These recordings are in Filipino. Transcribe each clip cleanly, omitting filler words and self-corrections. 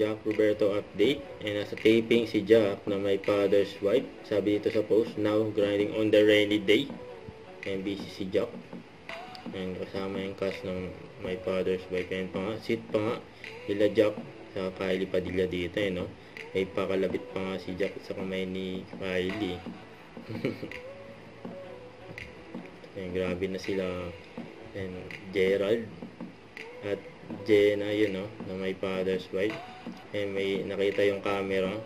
Jack Roberto update. And nasa taping si Jack na may father's wife. Sabi dito sa post, now grinding on the rainy day. And busy si Jack. And kasama yung cast ng my father's wife. And pa nga, sit pa nga nila Jack sa Kylie Padilla dito no. May pakalabit pa nga si Jack sa kamay ni Kylie. And grabe na sila. And Gerald at Jenna yun no, na my father's wife. And may nakita yung camera.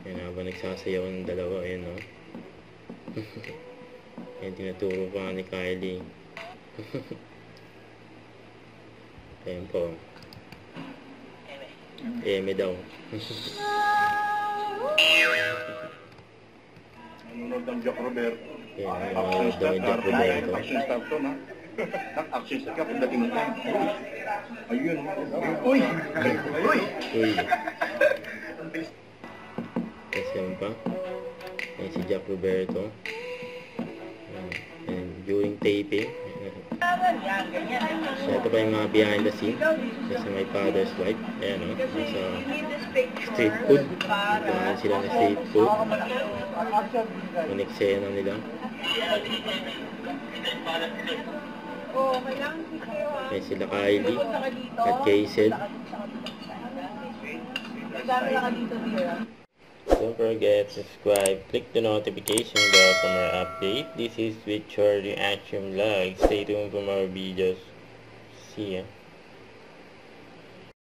Yan habang nagsasayaw ng dalawa yun no. Yan tinuturo pa ni Kylie. Ayan po. Eme daw. Nanonood ng Jack Roberto. Yan, nanonood daw yung Jack Roberto. Action star to na. Action star ka pagdating mo. Ayun. Uy! Uy! Uy. Kasi yan pa. Yan si Jack Roberto. And during taping. So ito pa yung mga behind the scene. Kasi my father's wife. Ayan o. Nasa street food. Nagkakaan sila ng street food. Maneksena nila. Ayan sila Kylie at Kaysel. Don't forget to subscribe, click the notification bell for more update. This is with Short Reaction Vlog. Stay tuned for more videos. See ya.